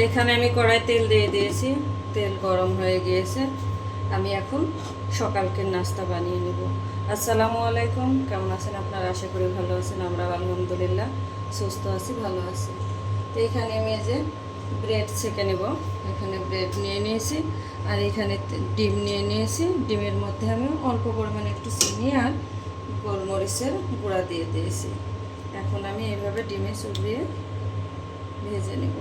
এখানে আমি কড়াই তেল দিয়ে দিয়েছি, তেল গরম হয়ে গিয়েছে। আমি এখন সকালকের নাস্তা বানিয়ে নেব। আসসালামু আলাইকুম, কেমন আছেন আপনারা? আশা করি ভালো আছেন। আমরা আলহামদুলিল্লাহ সুস্থ আছি, ভালো আছি। তো এখানে আমি এই যে ব্রেড ছেঁকে নেব। এখানে ব্রেড নিয়ে নিয়েছি আর এখানে ডিম নিয়ে নিয়েছি। ডিমের মধ্যে আমি অল্প পরিমাণে একটু চিনি আর গোলমরিচের গুঁড়া দিয়ে দিয়েছি। এখন আমি এইভাবে ডিমে চুবিয়ে ভেজে নেব।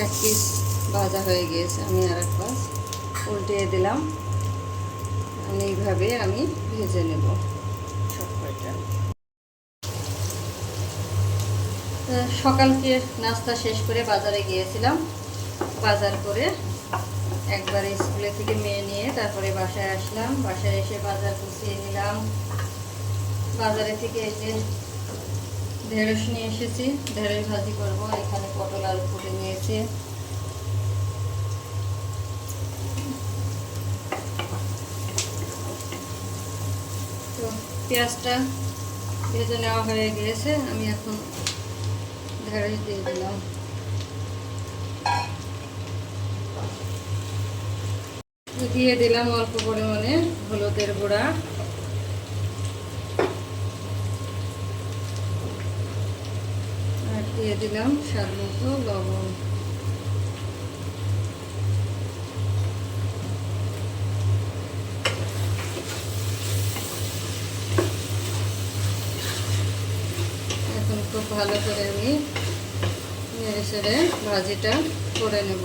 এক পিস ভাজা হয়ে গিয়েছে, আমি আর এক পাশ উল্টিয়ে দিলাম। আমি এইভাবে আমি ভেজে নেব সব কয়টা। সকালকে নাস্তা শেষ করে বাজারে গিয়েছিলাম। বাজার করে একবার স্কুলে থেকে মেয়ে নিয়ে তারপরে বাসায় আসলাম। বাসায় এসে বাজার গুছিয়ে নিলাম। বাজারে থেকে এসে ঢেঁড়স নিয়ে এসেছি, ঢেঁড়স ভাজি করব। এখানে পটল আলু কুটে নিয়েছি। তো পেঁয়াজটা ভেজে নেওয়া হয়ে গিয়েছে, আমি এখন ঢেঁড়স দিয়ে দিলাম। দিয়ে দিলাম অল্প পরিমাণে হলুদের গুঁড়া, আর দিয়ে দিলাম স্বাদ মতো লবণ। এখন খুব ভালো করে আমি নেড়ে চেড়ে ভাজিটা করে নেব।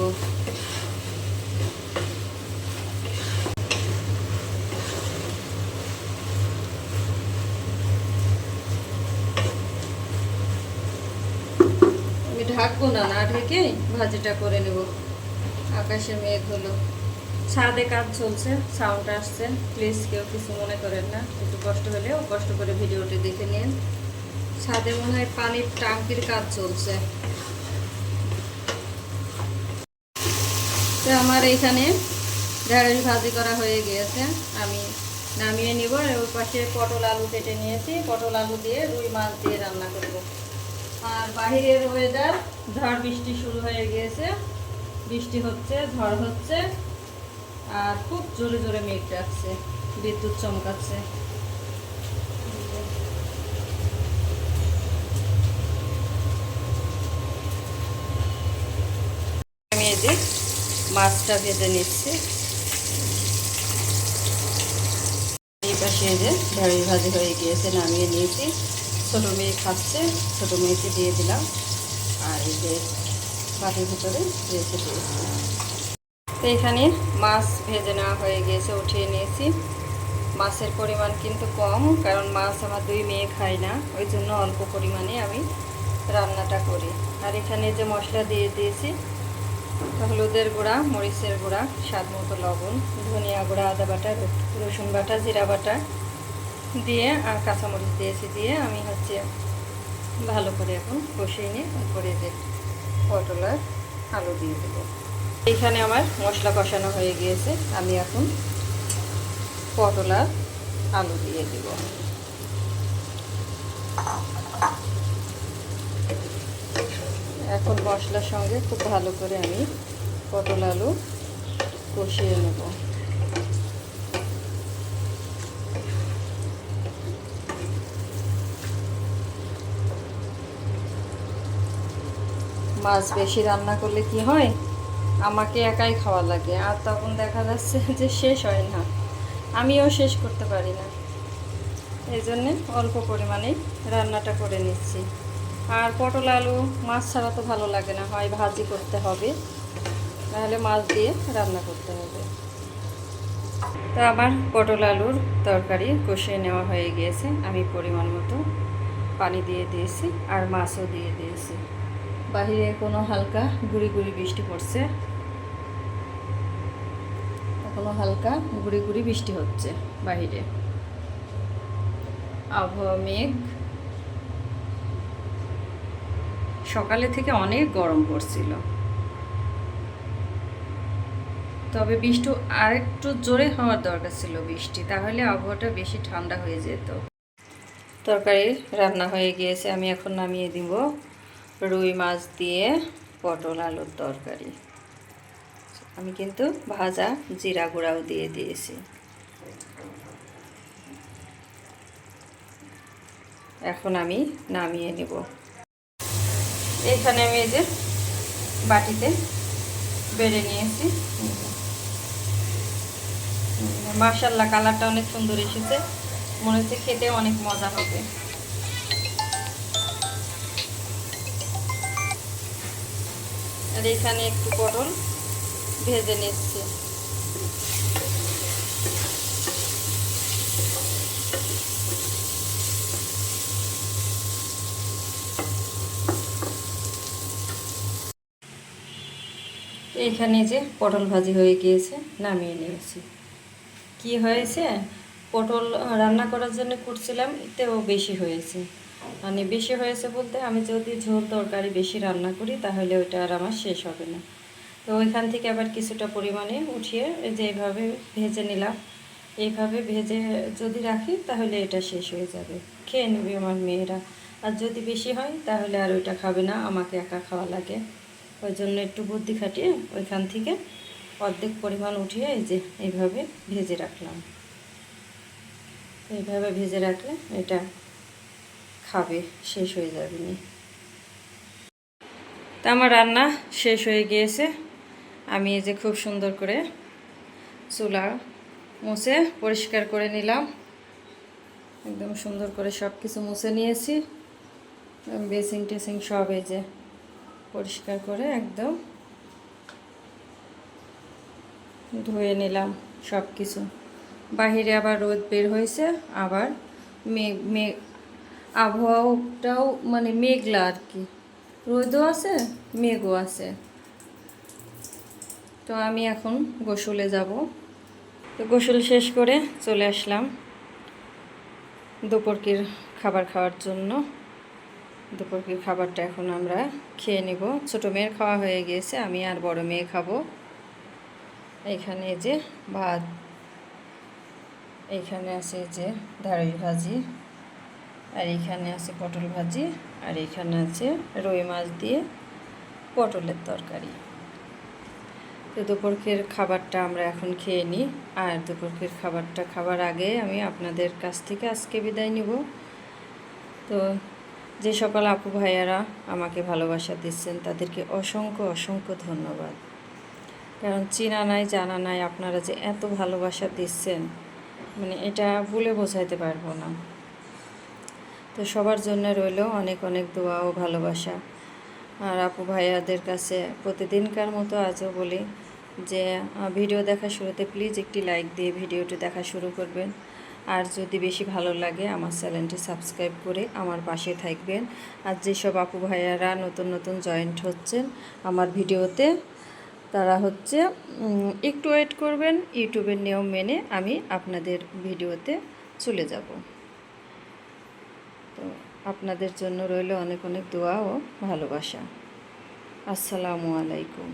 আমি ঢাকবো না, না ঢেকে ভাজিটা করে নেব। আকাশে মেঘ হলো, ছাদে কাজ চলছে, সাউন্ড আসছে, প্লিজ কেউ কিছু মনে করেন না। একটু কষ্ট হলেও কষ্ট করে ভিডিওটি দেখে নিন। ছাদে মনে হয় পানির ট্যাঙ্কির কাজ চলছে। তো আমার এইখানে ঢেঁড়স ভাজি করা হয়ে গিয়েছে, আমি নামিয়ে নিব। আর ওই পাশে পটল আলু কেটে নিয়েছি, পটল আলু দিয়ে রুই মাছ দিয়ে রান্না করব। আর বাহিরের ওয়েদার, ঝড় বৃষ্টি শুরু হয়ে গিয়েছে, বৃষ্টি হচ্ছে, ঝড় হচ্ছে, আর খুব জোরে জোরে মেঘ ডাকছে, বিদ্যুৎ চমকাচ্ছে। আমি এই যে মাছটা ভেজে নিচ্ছি। এই পাশে এই যে ঢেঁড়স ভাজি হয়ে গিয়েছে, নামিয়ে নিয়েছি। ছোটো মেয়ে খাচ্ছে, ছোটো মেয়েকে দিয়ে দিলাম। আর এই যে বাটির ভিতরে রেখে দিয়েছি। তো এখানে মাছ ভেজে নেওয়া হয়ে গিয়েছে, উঠিয়ে নিয়েছি। মাছের পরিমাণ কিন্তু কম, কারণ মাছ আমার দুই মেয়ে খায় না, ওই জন্য অল্প পরিমাণে আমি রান্নাটা করি। আর এখানে যে মশলা দিয়ে দিয়েছি, হলুদের গুঁড়া, মরিচের গুঁড়া, স্বাদ মতো লবণ, ধনিয়া গুঁড়া, আদা বাটা, রসুন বাটা, জিরা বাটা দিয়ে আর কাঁচামরিচ দিয়েছি। দিয়ে আমি ভালো করে এখন কষিয়ে নিয়ে তারপরে যে পটল আর আলু দিয়ে দেবো। এইখানে আমার মশলা কষানো হয়ে গিয়েছে, আমি এখন পটল আর আলু দিয়ে দেব। এখন মশলার সঙ্গে খুব ভালো করে আমি পটল আলু কষিয়ে নেব। মাছ বেশি রান্না করলে কি হয়, আমাকে একাই খাওয়া লাগে, আর তখন দেখা যাচ্ছে যে শেষ হয় না, আমিও শেষ করতে পারি না। এই জন্যে অল্প পরিমাণেই রান্নাটা করে নিচ্ছি। আর পটল আলু মাছ ছাড়া তো ভালো লাগে না, হয় ভাজি করতে হবে, নাহলে মাছ দিয়ে রান্না করতে হবে। তো আমার পটল আলুর তরকারি কষিয়ে নেওয়া হয়ে গিয়েছে, আমি পরিমাণ মতো পানি দিয়ে দিয়েছি আর মাছও দিয়ে দিয়েছি। বাহিরে কোনো হালকা গুঁড়ি গুঁড়ি বৃষ্টি পড়ছে, এখনো হালকা গুঁড়ি গুঁড়ি বৃষ্টি হচ্ছে বাহিরে। আবহাওয়া মেঘ, সকালে থেকে অনেক গরম পড়ছিল। তবে বৃষ্টি আর একটু জোরে হওয়ার দরকার ছিল বৃষ্টি, তাহলে আবহাওয়াটা বেশি ঠান্ডা হয়ে যেত। তরকারি রান্না হয়ে গিয়েছে, আমি এখন নামিয়ে দিব রুই মাছ দিয়ে পটল আলুর তরকারি। আমি কিন্তু ভাজা জিরা গুঁড়াও দিয়ে দিয়েছি। এখন আমি নামিয়ে নেব। এখানে আমি এই যে বাটিতে বেড়ে নিয়েছি। মাশাআল্লাহ, কালারটা অনেক সুন্দর এসেছে, মনে হচ্ছে খেতে অনেক মজা হবে। আর এখানে একটু পটল ভেজে নিচ্ছি। এইখানে যে পটল ভাজি হয়ে গিয়েছে, নামিয়ে নিয়েছি। কি হয়েছে, পটল রান্না করার জন্য করছিলাম, এতেও বেশি হয়েছে। মানে বেশি হয়েছে বলতে, আমি যদি ঝোল তরকারি বেশি রান্না করি তাহলে ওইটা আর আমার শেষ হবে না। তো ওইখান থেকে আবার কিছুটা পরিমাণে উঠিয়ে যে এইভাবে ভেজে নিলাম। এইভাবে ভেজে যদি রাখি তাহলে এটা শেষ হয়ে যাবে, খেয়ে নেবে আমার মেয়েরা। আর যদি বেশি হয় তাহলে আর ওইটা খাবে না, আমাকে একা খাওয়া লাগে। ওই জন্য একটু বুদ্ধি খাটিয়ে ওইখান থেকে অর্ধেক পরিমাণ উঠিয়ে এই যে এইভাবে ভেজে রাখলাম। এইভাবে ভেজে রাখলে এটা খাবে, শেষ হয়ে যাবে না। তা আমার রান্না শেষ হয়ে গিয়েছে। আমি এই যে খুব সুন্দর করে চুলা মুছে পরিষ্কার করে নিলাম, একদম সুন্দর করে সব কিছু মুছে নিয়েছি। বেসিং টেসিং সব এই যে পরিষ্কার করে একদম ধুয়ে নিলাম সব কিছু। বাহিরে আবার রোদ বের হয়েছে, আবার মেঘ আবহাওয়াটাও মানে মেঘলা আর কি, রোদও আছে মেঘও আছে। তো আমি এখন গোসলে যাব। তো গোসল শেষ করে চলে আসলাম দুপুরকির খাবার খাওয়ার জন্য। দুপুরকির খাবারটা এখন আমরা খেয়ে নিব। ছোটো মেয়ের খাওয়া হয়ে গিয়েছে, আমি আর বড় মেয়ে খাবো। এইখানে যে ভাত, এইখানে আছে যে ঢেঁড়স ভাজি, আর এইখানে আছে পটল ভাজি, আর এইখানে আছে রুই মাছ দিয়ে পটলের তরকারি। তো দুপুরকের খাবারটা আমরা এখন খেয়ে নিই। আর দুপুরকের খাবারটা খাবার আগে আমি আপনাদের কাছ থেকে আজকে বিদায় নিব। তো যে সকল আপু ভাইয়ারা আমাকে ভালোবাসা দিচ্ছেন তাদেরকে অসংখ্য অসংখ্য ধন্যবাদ। কারণ চেনা নাই জানা নাই, আপনারা যে এত ভালোবাসা দিচ্ছেন মানে এটা বলে বোঝাইতে পারবো না। তো সবার জন্য রইল অনেক অনেক দোয়া ও ভালোবাসা। আর আপু ভাইয়াদের কাছে প্রতিদিনকার মতো আজও বলি যে ভিডিও দেখা শুরুতে প্লিজ একটি লাইক দিয়ে ভিডিওটি দেখা শুরু করবেন। আর যদি বেশি ভালো লাগে আমার চ্যানেলটি সাবস্ক্রাইব করে আমার পাশে থাকবেন। আর যেসব আপু ভাইয়ারা নতুন নতুন জয়েন্ট হচ্ছেন আমার ভিডিওতে, তারা হচ্ছে একটু ওয়েট করবেন, ইউটিউবের নিয়ম মেনে আমি আপনাদের ভিডিওতে চলে যাব। তো আপনাদের জন্য রইল অনেক অনেক দোয়া ও ভালোবাসা। আসসালামু আলাইকুম।